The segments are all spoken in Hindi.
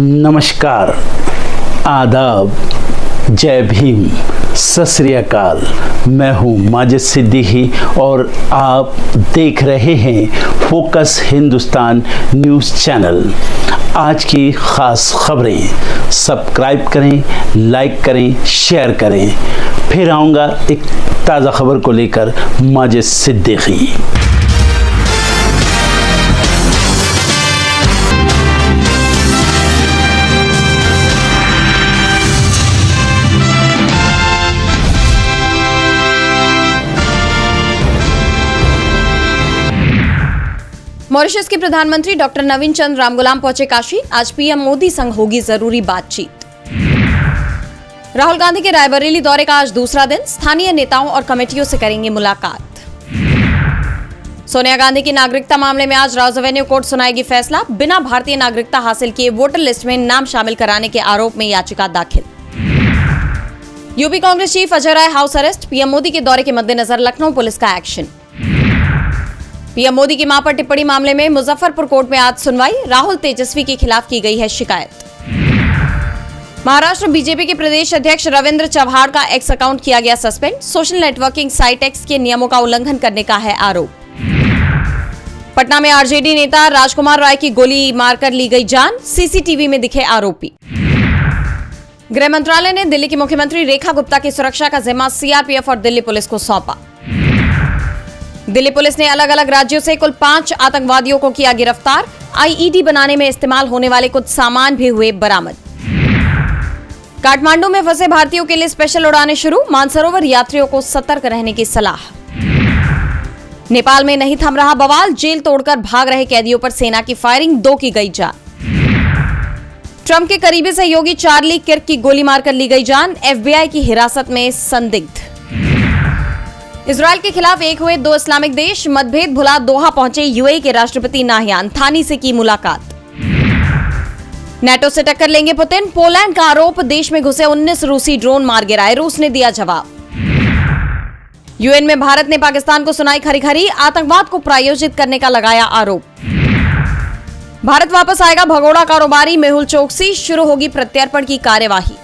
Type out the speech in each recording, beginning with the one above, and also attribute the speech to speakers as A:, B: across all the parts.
A: नमस्कार, आदाब, जय भीम, सत श्री अकाल। मैं हूँ माजिद सिद्दीकी और आप देख रहे हैं फोकस हिंदुस्तान न्यूज़ चैनल। आज की ख़ास खबरें सब्सक्राइब करें, लाइक करें, शेयर करें। फिर आऊँगा एक ताज़ा खबर को लेकर माजिद सिद्दीकी।
B: मॉरिशस के प्रधानमंत्री डॉक्टर नवीन चंद्र रामगुलाम पहुंचे काशी। आज पीएम मोदी संग होगी जरूरी बातचीत। राहुल गांधी के रायबरेली दौरे का आज दूसरा दिन, स्थानीय नेताओं और कमेटियों से करेंगे मुलाकात। सोनिया गांधी की नागरिकता मामले में आज रॉज एवेन्यू कोर्ट सुनाएगी फैसला। बिना भारतीय नागरिकता हासिल किए वोटर लिस्ट में नाम शामिल कराने के आरोप में याचिका दाखिल। UP Congress chief Ajay Rai house arrest. PM Modi के दौरे के मद्देनजर लखनऊ पुलिस का एक्शन। पीएम मोदी की मां पर टिप्पणी मामले में मुजफ्फरपुर कोर्ट में आज सुनवाई। राहुल तेजस्वी के खिलाफ की गई है शिकायत। महाराष्ट्र बीजेपी के प्रदेश अध्यक्ष रविंद्र चव्हाण का एक्स अकाउंट किया गया suspend. Social networking site x के नियमों का उल्लंघन करने का है आरोप। पटना में आरजेडी नेता राजकुमार राय की गोली मारकर ली गई जान। सीसीटीवी में दिखे आरोपी। गृह मंत्रालय ने दिल्ली की मुख्यमंत्री रेखा गुप्ता की सुरक्षा का जिम्मा सीआरपीएफ और दिल्ली पुलिस को सौंपा। दिल्ली पुलिस ने अलग अलग राज्यों से कुल 5 आतंकवादियों को किया गिरफ्तार। आईईडी बनाने में इस्तेमाल होने वाले कुछ सामान भी हुए बरामद। काठमांडू में फंसे भारतीयों के लिए स्पेशल उड़ानें शुरू। मानसरोवर यात्रियों को सतर्क रहने की सलाह। नेपाल में नहीं थम रहा बवाल। जेल तोड़कर भाग रहे कैदियों पर सेना की फायरिंग, 2 की गई जान। ट्रंप के करीबी सहयोगी चार्ली किर्क की गोली मारकर ली गई जान। एफबीआई की हिरासत में संदिग्ध। इजरायल के खिलाफ एक हुए 2 इस्लामिक देश। मतभेद भुला दोहा पहुंचे यूएई के राष्ट्रपति नाहियान थानी से की मुलाकात। नेटो से टक्कर लेंगे पुतिन। पोलैंड का आरोप, देश में घुसे 19 रूसी ड्रोन मार गिराए। रूस ने दिया जवाब। यूएन में भारत ने पाकिस्तान को सुनाई खरी खरी। आतंकवाद को प्रायोजित करने का लगाया आरोप। भारत वापस आएगा भगोड़ा कारोबारी मेहुल चोकसी। शुरू होगी प्रत्यर्पण की कार्यवाही।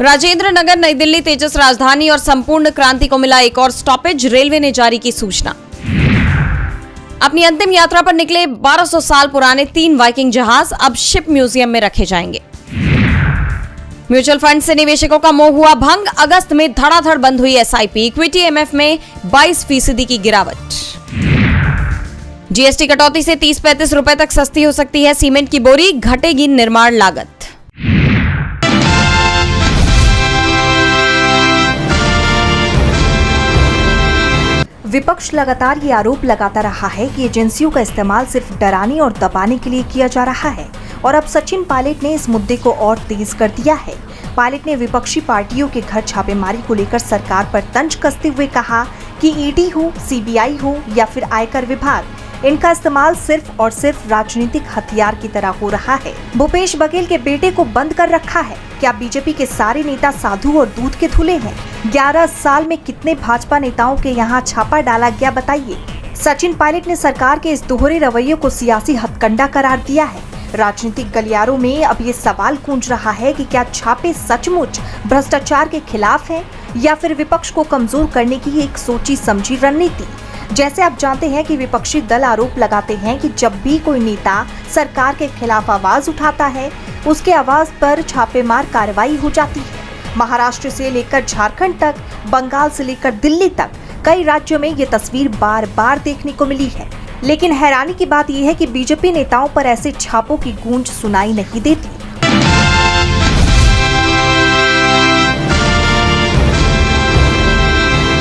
B: राजेंद्र नगर नई दिल्ली तेजस राजधानी और संपूर्ण क्रांति को मिला एक और स्टॉपेज। रेलवे ने जारी की सूचना। अपनी अंतिम यात्रा पर निकले 1200 साल पुराने 3 वाइकिंग जहाज अब शिप म्यूजियम में रखे जाएंगे। म्यूचुअल फंड से निवेशकों का मोह हुआ भंग। अगस्त में धड़ाधड़ बंद हुई एसआईपी। इक्विटी एमएफ में 22% की गिरावट। जीएसटी कटौती से 30-35 रुपए तक सस्ती हो सकती है सीमेंट की बोरी। घटेगी निर्माण लागत।
C: विपक्ष लगातार ये आरोप लगाता रहा है कि एजेंसियों का इस्तेमाल सिर्फ डराने और दबाने के लिए किया जा रहा है और अब सचिन पायलट ने इस मुद्दे को और तेज कर दिया है। पायलट ने विपक्षी पार्टियों के घर छापेमारी को लेकर सरकार पर तंज कसते हुए कहा कि ईडी हो, सीबीआई हो या फिर आयकर विभाग, इनका इस्तेमाल सिर्फ और सिर्फ राजनीतिक हथियार की तरह हो रहा है। भूपेश बघेल के बेटे को बंद कर रखा है। क्या बीजेपी के सारे नेता साधु और दूध के धुले हैं? 11 साल में कितने भाजपा नेताओं के यहाँ छापा डाला गया, बताइए। सचिन पायलट ने सरकार के इस दोहरे रवैये को सियासी हथकंडा करार दिया है। राजनीतिक गलियारों में अब ये सवाल गूंज रहा है कि क्या छापे सचमुच भ्रष्टाचार के खिलाफ हैं या फिर विपक्ष को कमजोर करने की एक सोची समझी रणनीति। जैसे आप जानते हैं कि विपक्षी दल आरोप लगाते हैं कि जब भी कोई नेता सरकार के खिलाफ आवाज उठाता है, उसके आवाज पर छापेमार कार्रवाई हो जाती है। महाराष्ट्र से लेकर झारखंड तक, बंगाल से लेकर दिल्ली तक कई राज्यों में ये तस्वीर बार बार देखने को मिली है। लेकिन हैरानी की बात यह है कि बीजेपी नेताओं पर ऐसे छापों की गूंज सुनाई नहीं देती।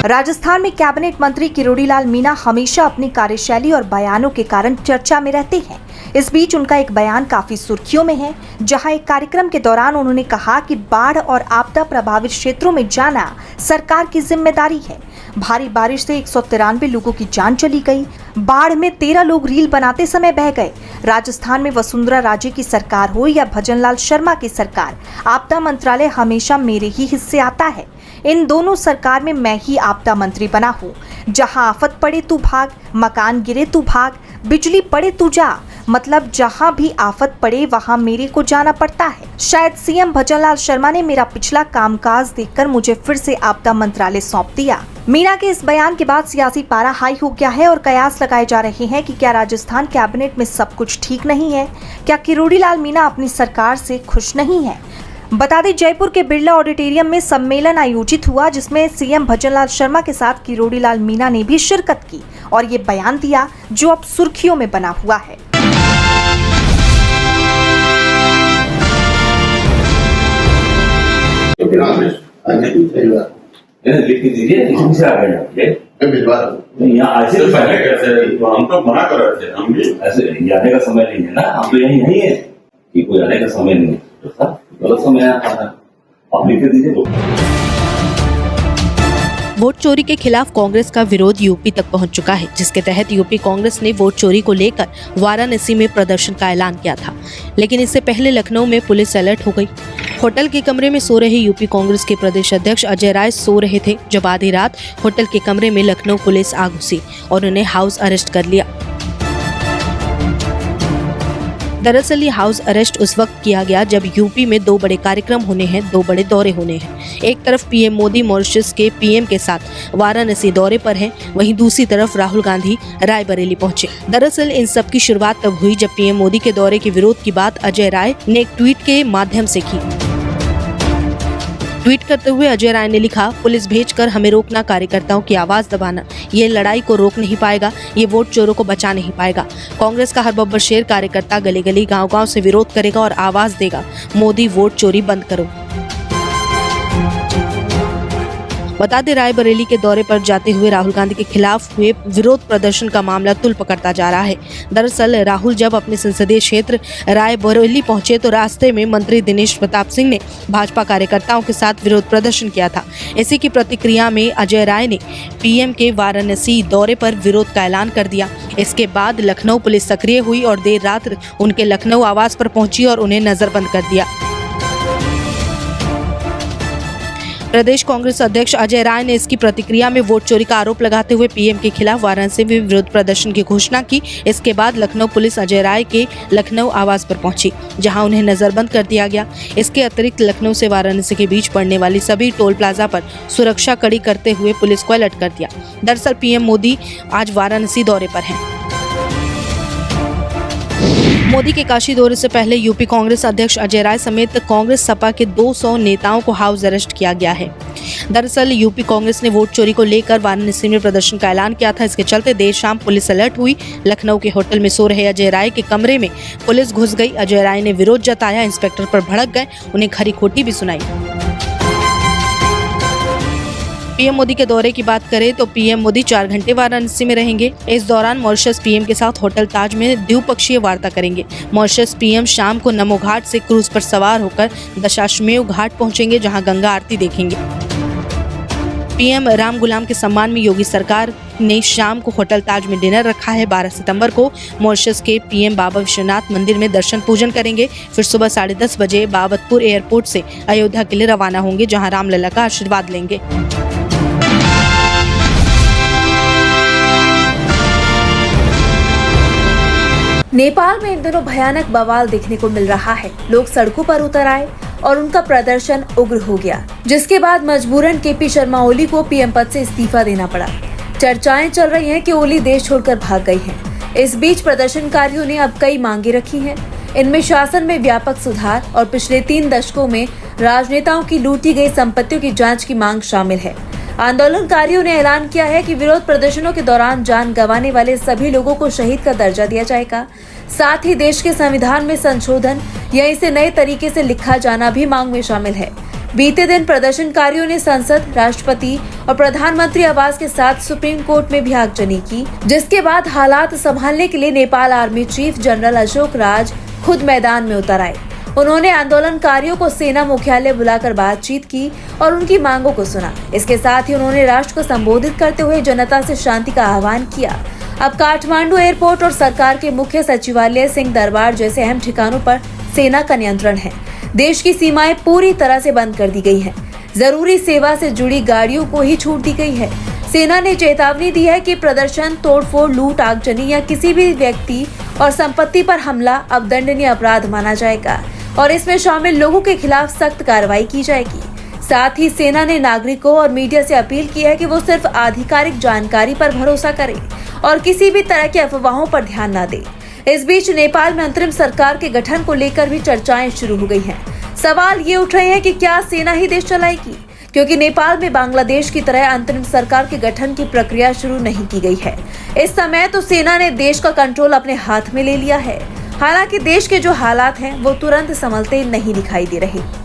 C: राजस्थान में कैबिनेट मंत्री किरोड़ी लाल मीणा हमेशा अपनी कार्यशैली और बयानों के कारण चर्चा में रहते हैं। इस बीच उनका एक बयान काफी सुर्खियों में है, जहां एक कार्यक्रम के दौरान उन्होंने कहा कि बाढ़ और आपदा प्रभावित क्षेत्रों में जाना सरकार की जिम्मेदारी है। भारी बारिश से 193 लोगों की जान चली गई। बाढ़ में 13 लोग रील बनाते समय बह गए। राजस्थान में वसुंधरा राजे की सरकार हो या भजनलाल शर्मा की सरकार, आपदा मंत्रालय हमेशा मेरे ही हिस्से आता है। इन दोनों सरकार में मैं ही आपदा मंत्री बना हूँ। जहाँ आफत पड़े तू भाग, मकान गिरे तू भाग, बिजली पड़े तू जा, मतलब जहां भी आफत पड़े वहां मेरे को जाना पड़ता है। शायद सीएम भजनलाल शर्मा ने मेरा पिछला कामकाज देखकर मुझे फिर से आपदा मंत्रालय सौंप दिया। मीणा के इस बयान के बाद सियासी पारा हाई हो गया है और कयास लगाए जा रहे हैं कि क्या राजस्थान कैबिनेट में सब कुछ ठीक नहीं है, क्या किरोड़ी लाल मीणा अपनी सरकार से खुश नहीं है। बता दें, जयपुर के बिरला ऑडिटोरियम में सम्मेलन आयोजित हुआ जिसमें सीएम भजनलाल शर्मा के साथ किरोड़ी लाल मीणा ने भी शिरकत की और ये बयान दिया जो अब सुर्खियों में बना हुआ है।
D: लिख के दीजिए, इसमें से आ गए
E: मैं भिजवा रहा हूँ।
D: यहाँ ऐसे
E: तो पहले कैसे हम तो मना कर रहे थे, हम भी
D: ऐसे आने का समय नहीं है ना, हम तो यही नहीं है कि कोई आने का समय नहीं है, तो गलत समय आता है, आप लिख के दीजिए।
F: वोट चोरी के खिलाफ कांग्रेस का विरोध यूपी तक पहुंच चुका है, जिसके तहत यूपी कांग्रेस ने वोट चोरी को लेकर वाराणसी में प्रदर्शन का ऐलान किया था। लेकिन इससे पहले लखनऊ में पुलिस अलर्ट हो गई। होटल के कमरे में सो रहे यूपी कांग्रेस के प्रदेश अध्यक्ष अजय राय सो रहे थे जब आधी रात होटल के कमरे में लखनऊ पुलिस आ घुसी और उन्हें हाउस अरेस्ट कर लिया। दरअसल ये हाउस अरेस्ट उस वक्त किया गया जब यूपी में दो बड़े कार्यक्रम होने हैं, दो बड़े दौरे होने हैं। एक तरफ पीएम मोदी मॉरिशस के पीएम के साथ वाराणसी दौरे पर हैं, वहीं दूसरी तरफ राहुल गांधी रायबरेली पहुंचे। दरअसल इन सब की शुरुआत तब हुई जब पीएम मोदी के दौरे के विरोध की बात अजय राय ने एक ट्वीट के माध्यम से की। ट्वीट करते हुए अजय राय ने लिखा, पुलिस भेजकर हमें रोकना, कार्यकर्ताओं की आवाज दबाना, ये लड़ाई को रोक नहीं पाएगा, ये वोट चोरों को बचा नहीं पाएगा। कांग्रेस का हर बब्बर शेर कार्यकर्ता गली गली गांव गांव से विरोध करेगा और आवाज देगा, मोदी वोट चोरी बंद करो। बता दें, रायबरेली के दौरे पर जाते हुए राहुल गांधी के खिलाफ हुए विरोध प्रदर्शन का मामला तुल पकड़ता जा रहा है। दरअसल राहुल जब अपने संसदीय क्षेत्र रायबरेली पहुंचे तो रास्ते में मंत्री दिनेश प्रताप सिंह ने भाजपा कार्यकर्ताओं के साथ विरोध प्रदर्शन किया था। इसी की प्रतिक्रिया में अजय राय ने पीएम के वाराणसी दौरे पर विरोध का ऐलान कर दिया। इसके बाद लखनऊ पुलिस सक्रिय हुई और देर रात उनके लखनऊ आवास पर पहुंची और उन्हें नजरबंद कर दिया। प्रदेश कांग्रेस अध्यक्ष अजय राय ने इसकी प्रतिक्रिया में वोट चोरी का आरोप लगाते हुए पीएम के खिलाफ वाराणसी में विरोध प्रदर्शन की घोषणा की। इसके बाद लखनऊ पुलिस अजय राय के लखनऊ आवास पर पहुंची, जहां उन्हें नजरबंद कर दिया गया। इसके अतिरिक्त लखनऊ से वाराणसी के बीच पड़ने वाली सभी टोल प्लाजा पर सुरक्षा कड़ी करते हुए पुलिस को अलर्ट कर दिया। दरअसल पीएम मोदी आज वाराणसी दौरे पर हैं। मोदी के काशी दौरे से पहले यूपी कांग्रेस अध्यक्ष अजय राय समेत कांग्रेस सपा के 200 नेताओं को हाउस अरेस्ट किया गया है। दरअसल यूपी कांग्रेस ने वोट चोरी को लेकर वाराणसी में प्रदर्शन का ऐलान किया था। इसके चलते देर शाम पुलिस अलर्ट हुई। लखनऊ के होटल में सो रहे अजय राय के कमरे में पुलिस घुस गई। अजय राय ने विरोध जताया, इंस्पेक्टर पर भड़क गए, उन्हें खरी खोटी भी सुनाई। पीएम मोदी के दौरे की बात करें तो पीएम मोदी 4 घंटे वाराणसी में रहेंगे। इस दौरान मॉरिशस पीएम के साथ होटल ताज में द्विपक्षीय वार्ता करेंगे। मॉरिशस पीएम शाम को नमो घाट से क्रूज पर सवार होकर दशाश्वमेध घाट पहुंचेंगे, जहां गंगा आरती देखेंगे। पीएम राम गुलाम के सम्मान में योगी सरकार ने शाम को होटल ताज में डिनर रखा है। 12 सितंबर को मॉरिशस के पीएम बाबा विश्वनाथ मंदिर में दर्शन पूजन करेंगे। फिर सुबह 10:30 बजे बाबतपुर एयरपोर्ट से अयोध्या के लिए रवाना होंगे, जहां रामलला का आशीर्वाद लेंगे।
C: नेपाल में इन दिनों भयानक बवाल देखने को मिल रहा है। लोग सड़कों पर उतर आए और उनका प्रदर्शन उग्र हो गया, जिसके बाद मजबूरन केपी शर्मा ओली को पीएम पद से इस्तीफा देना पड़ा। चर्चाएं चल रही हैं कि ओली देश छोड़कर भाग गई हैं। इस बीच प्रदर्शनकारियों ने अब कई मांगे रखी हैं। इनमें शासन में व्यापक सुधार और पिछले 3 दशकों में राजनेताओं की लूटी गई संपत्तियों की जांच की मांग शामिल है। आंदोलनकारियों ने ऐलान किया है कि विरोध प्रदर्शनों के दौरान जान गंवाने वाले सभी लोगों को शहीद का दर्जा दिया जाएगा। साथ ही देश के संविधान में संशोधन या इसे नए तरीके से लिखा जाना भी मांग में शामिल है। बीते दिन प्रदर्शनकारियों ने संसद, राष्ट्रपति और प्रधानमंत्री आवास के साथ सुप्रीम कोर्ट में भी आगजनी की, जिसके बाद हालात संभालने के लिए Nepal army chief general Ashok Raj खुद मैदान में उतर आए। उन्होंने आंदोलनकारियों को सेना मुख्यालय बुलाकर बातचीत की और उनकी मांगों को सुना। इसके साथ ही उन्होंने राष्ट्र को संबोधित करते हुए जनता से शांति का आह्वान किया। अब काठमांडू एयरपोर्ट और सरकार के मुख्य सचिवालय, सिंह दरबार जैसे अहम ठिकानों पर सेना का नियंत्रण है। देश की सीमाएं पूरी तरह से बंद कर दी गई हैं। जरूरी सेवा से जुड़ी गाड़ियों को ही छूट दी गई है। सेना ने चेतावनी दी है कि प्रदर्शन, तोड़फोड़, लूट, आगजनी या किसी भी व्यक्ति और संपत्ति पर हमला अब दंडनीय अपराध माना जाएगा और इसमें शामिल लोगों के खिलाफ सख्त कार्रवाई की जाएगी। साथ ही सेना ने नागरिकों और मीडिया से अपील की है कि वो सिर्फ आधिकारिक जानकारी पर भरोसा करें और किसी भी तरह की अफवाहों पर ध्यान न दें। इस बीच नेपाल में अंतरिम सरकार के गठन को लेकर भी चर्चाएं शुरू हो गई हैं। सवाल ये उठ रहे हैं कि क्या सेना ही देश चलाएगी, क्योंकि नेपाल में बांग्लादेश की तरह अंतरिम सरकार के गठन की प्रक्रिया शुरू नहीं की गई है। इस समय तो सेना ने देश का कंट्रोल अपने हाथ में ले लिया है। हालांकि देश के जो हालात हैं वो तुरंत संभलते नहीं दिखाई दे रहे।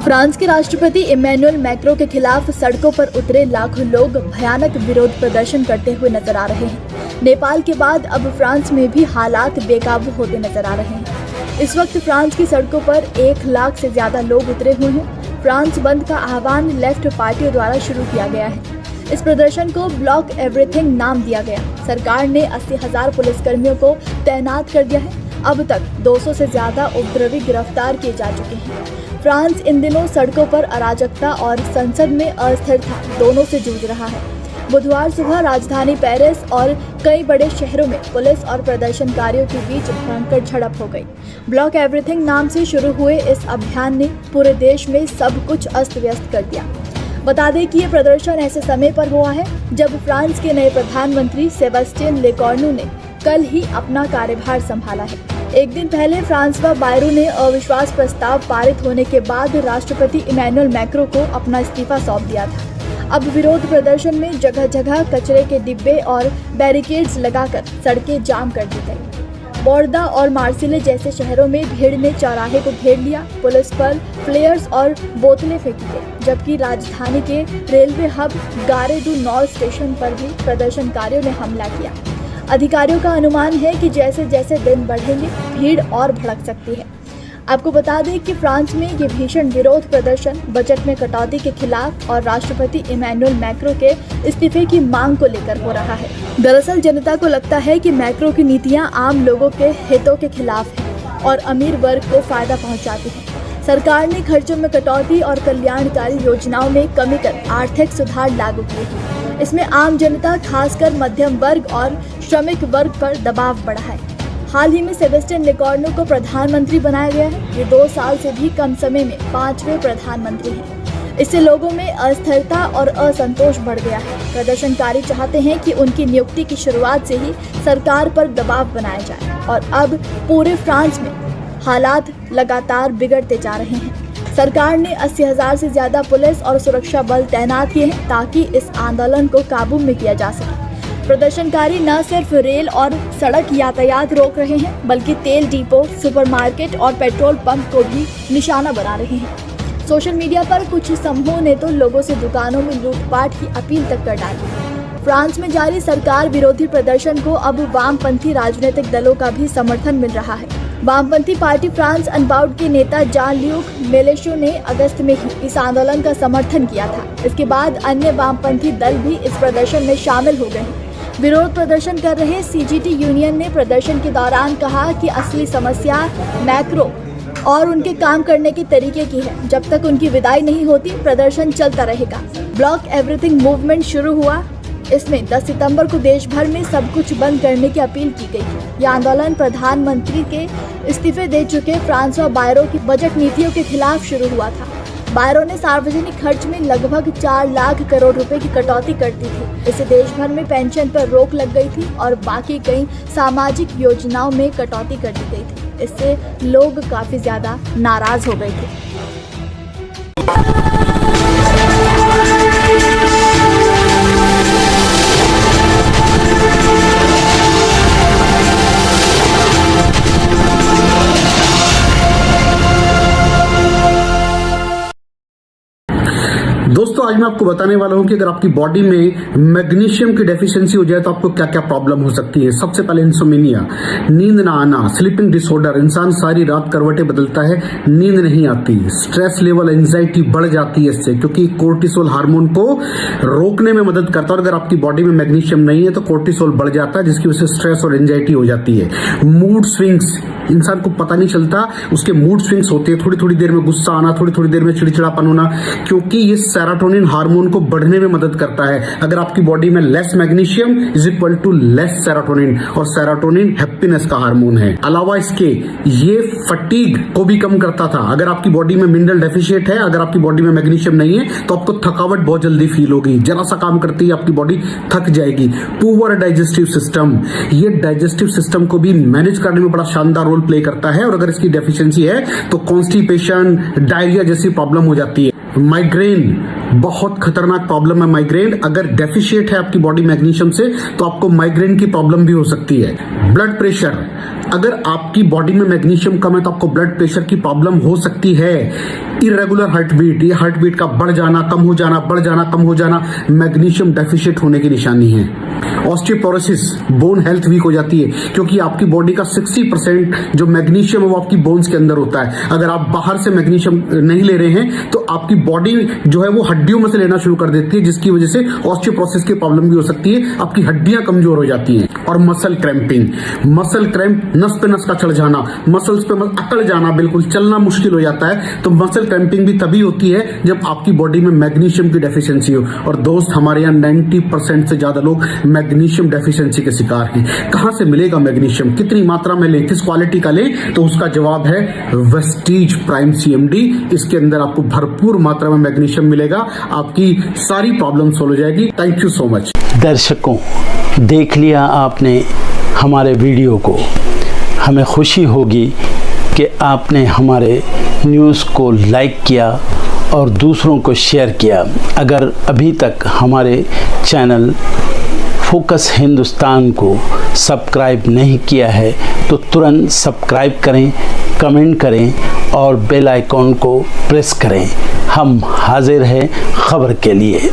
G: फ्रांस के राष्ट्रपति इमैनुअल मैक्रों के खिलाफ सड़कों पर उतरे लाखों लोग भयानक विरोध प्रदर्शन करते हुए नजर आ रहे हैं। नेपाल के बाद अब फ्रांस में भी हालात बेकाबू होते नजर आ रहे हैं। इस वक्त फ्रांस की सड़कों पर 1 लाख से ज्यादा लोग उतरे हुए हैं। फ्रांस बंद का आह्वान लेफ्ट पार्टियों द्वारा शुरू किया गया है। इस प्रदर्शन को ब्लॉक एवरीथिंग नाम दिया गया। सरकार ने 80,000 पुलिसकर्मियों को तैनात कर दिया है। अब तक 200 से ज्यादा उपद्रवी गिरफ्तार किए जा चुके हैं। फ्रांस इन दिनों सड़कों पर अराजकता और संसद में अस्थिरता दोनों से जूझ रहा है। बुधवार सुबह राजधानी पेरिस और कई बड़े शहरों में पुलिस और प्रदर्शनकारियों के बीच भयंकर झड़प हो गई। ब्लॉक एवरीथिंग नाम से शुरू हुए इस अभियान ने पूरे देश में सब कुछ अस्त व्यस्त कर दिया। बता दें कि ये प्रदर्शन ऐसे समय पर हुआ है जब फ्रांस के नए प्रधानमंत्री सेबास्टियन लेकॉर्नु ने कल ही अपना कार्यभार संभाला है। एक दिन पहले फ्रांसवा बायरू ने अविश्वास प्रस्ताव पारित होने के बाद राष्ट्रपति इमैनुअल मैक्रों को अपना इस्तीफा सौंप दिया था। अब विरोध प्रदर्शन में जगह जगह कचरे के डिब्बे और बैरिकेड्स लगाकर सड़कें जाम कर दी गई। बोर्दा और मार्सिले जैसे शहरों में भीड़ ने चौराहे को घेर लिया। पुलिस पर फ्लेयर्स और बोतलें फेंकी गई, जबकि राजधानी के रेलवे हब गारे डू नॉर्थ स्टेशन पर भी प्रदर्शनकारियों ने हमला किया। अधिकारियों का अनुमान है कि जैसे जैसे दिन बढ़ेंगे भीड़ और भड़क सकती है। आपको बता दें कि फ्रांस में ये भीषण विरोध प्रदर्शन बजट में कटौती के खिलाफ और राष्ट्रपति इमैनुअल मैक्रों के इस्तीफे की मांग को लेकर हो रहा है। दरअसल जनता को लगता है कि मैक्रों की नीतियां आम लोगों के हितों के खिलाफ हैं और अमीर वर्ग को फायदा पहुंचाती हैं। सरकार ने खर्चों में कटौती और कल्याणकारी योजनाओं में कमी कर आर्थिक सुधार लागू किए हैं। इसमें आम जनता, खासकर मध्यम वर्ग और श्रमिक वर्ग पर दबाव बढ़ा है। हाल ही में सेबेस्टियन लेकॉर्नु को प्रधानमंत्री बनाया गया है। ये 2 साल से भी कम समय में 5वें प्रधानमंत्री हैं। इससे लोगों में अस्थिरता और असंतोष बढ़ गया है। प्रदर्शनकारी चाहते हैं कि उनकी नियुक्ति की शुरुआत से ही सरकार पर दबाव बनाया जाए और अब पूरे फ्रांस में हालात लगातार बिगड़ते जा रहे हैं। सरकार ने 80,000 से ज्यादा पुलिस और सुरक्षा बल तैनात किए हैं ताकि इस आंदोलन को काबू में किया जा सके। प्रदर्शनकारी न सिर्फ रेल और सड़क यातायात रोक रहे हैं, बल्कि तेल डिपो, सुपरमार्केट और पेट्रोल पंप को भी निशाना बना रहे हैं। सोशल मीडिया पर कुछ समूहों ने तो लोगों से दुकानों में लूटपाट की अपील तक कर डाली। फ्रांस में जारी सरकार विरोधी प्रदर्शन को अब वामपंथी राजनीतिक दलों का भी समर्थन मिल रहा है। वामपंथी पार्टी फ्रांस अनबाउड के नेता जान-ल्यूक मेलेशो ने अगस्त में ही इस आंदोलन का समर्थन किया था। इसके बाद अन्य वामपंथी दल भी इस प्रदर्शन में शामिल हो गए हैं। विरोध प्रदर्शन कर रहे सीजीटी यूनियन ने प्रदर्शन के दौरान कहा कि असली समस्या मैक्रो और उनके काम करने के तरीके की है। जब तक उनकी विदाई नहीं होती प्रदर्शन चलता रहेगा। ब्लॉक एवरीथिंग मूवमेंट शुरू हुआ। इसमें 10 सितंबर को देश भर में सब कुछ बंद करने की अपील की गई थी। यह आंदोलन प्रधानमंत्री के इस्तीफे दे चुके फ्रांसवा बायरो की बजट नीतियों के खिलाफ शुरू हुआ था। बायरो ने सार्वजनिक खर्च में लगभग 4 लाख करोड़ रुपए की कटौती कर दी थी। इससे देश भर में पेंशन पर रोक लग गई थी और बाकी कई सामाजिक योजनाओं में कटौती कर दी गई थी। इससे लोग काफी ज्यादा नाराज हो गए थे।
H: दोस्तों आज मैं आपको बताने वाला हूं कि अगर आपकी बॉडी में मैग्नीशियम की डेफिशिएंसी हो जाए तो आपको क्या क्या प्रॉब्लम हो सकती है। सबसे पहले इंसोमेनिया, नींद ना आना, स्लीपिंग डिसऑर्डर, इंसान सारी रात करवटें बदलता है, नींद नहीं आती, स्ट्रेस लेवल, एंजाइटी बढ़ जाती है इससे, क्योंकि कोर्टिसोल हार्मोन को रोकने में मदद करता है। अगर आपकी बॉडी में मैग्नीशियम नहीं है तो कोर्टिसोल बढ़ जाता है, जिसकी वजह से स्ट्रेस और एंजाइटी हो जाती है। मूड स्विंग्स, इंसान को पता नहीं चलता, उसके मूड स्विंग्स होते हैं, थोड़ी थोड़ी देर में गुस्सा आना, थोड़ी थोड़ी देर में चिड़चिड़ापन होना, क्योंकि ये सेरोटोनिन हार्मोन को बढ़ने में मदद करता है। अगर आपकी बॉडी में less magnesium is equal to less serotonin, और सेरोटोनिन हैप्पीनेस का हार्मोन है। अलावा इसके ये फटीग को भी कम करता था। अगर आपकी बॉडी में मिनरल डेफिशिएट है, अगर आपकी बॉडी में मैग्नीशियम नहीं है, तो आपको थकावट बहुत जल्दी फील होगी, जरा सा काम करते ही आपकी बॉडी थक जाएगी। पुअर डाइजेस्टिव सिस्टम, ये डाइजेस्टिव सिस्टम को भी मैनेज करने में बड़ा शानदार रोल प्ले करता है, और अगर इसकी डेफिशिएंसी है तो कॉन्स्टिपेशन, डायरिया जैसी प्रॉब्लम हो जाती है। माइग्रेन बहुत खतरनाक प्रॉब्लम है। माइग्रेन अगर डेफिशिएट है आपकी बॉडी मैग्नीशियम से, तो आपको माइग्रेन की प्रॉब्लम भी हो सकती है। ब्लड प्रेशर, अगर आपकी बॉडी में मैग्नीशियम कम है तो आपको ब्लड प्रेशर की प्रॉब्लम हो सकती है। इरेगुलर हार्ट बीट, ये हार्ट बीट का बढ़ जाना, कम हो जाना, बढ़ जाना, कम हो जाना, मैग्नीशियम डेफिशिएट होने की निशानी है। ऑस्टियोपोरोसिस, बोन हेल्थ वीक हो जाती है, क्योंकि आपकी बॉडी का 60% जो मैग्नीशियम है वो आपकी बोन्स के अंदर होता है। अगर आप बाहर से मैग्नीशियम नहीं ले रहे हैं तो आपकी बॉडी जो है वो हड्डियों में से लेना शुरू कर देती है, जिसकी वजह से ऑस्टियोपोरोसिस की प्रॉब्लम भी हो सकती है, आपकी हड्डियां कमजोर हो जाती हैं। और मसल क्रैम्पिंग, मसल क्रैम्प, नस पे नस का चढ़ जाना, मसल्स पे अकड़ जाना, बिल्कुल चलना मुश्किल हो जाता है। तो मसल क्रैम्पिंग भी तभी होती है जब आपकी बॉडी में मैग्नीशियम की डेफिशिएंसी हो। और दोस्त, हमारे यहाँ 90% से ज्यादा लोग मैग्नीशियम डेफिशिएंसी के शिकार हैं। कहां से मिलेगा मैग्नीशियम, कितनी मात्रा में लें, किस क्वालिटी का लें? तो उसका जवाब है वेस्टीज प्राइम CMD। इसके अंदर आपको भरपूर मात्रा में मैग्नीशियम मिलेगा, आपकी सारी प्रॉब्लम सॉल्व हो जाएगी। Thank you so much.
A: दर्शकों, देख लिया आपने हमारे वीडियो को। हमें खुशी होगी कि आपने हमारे न्यूज़ को लाइक किया और दूसरों को शेयर किया। अगर अभी तक हमारे चैनल फोकस हिंदुस्तान को सब्सक्राइब नहीं किया है तो तुरंत सब्सक्राइब करें, कमेंट करें और बेल आइकॉन को प्रेस करें। हम हाजिर हैं खबर के लिए।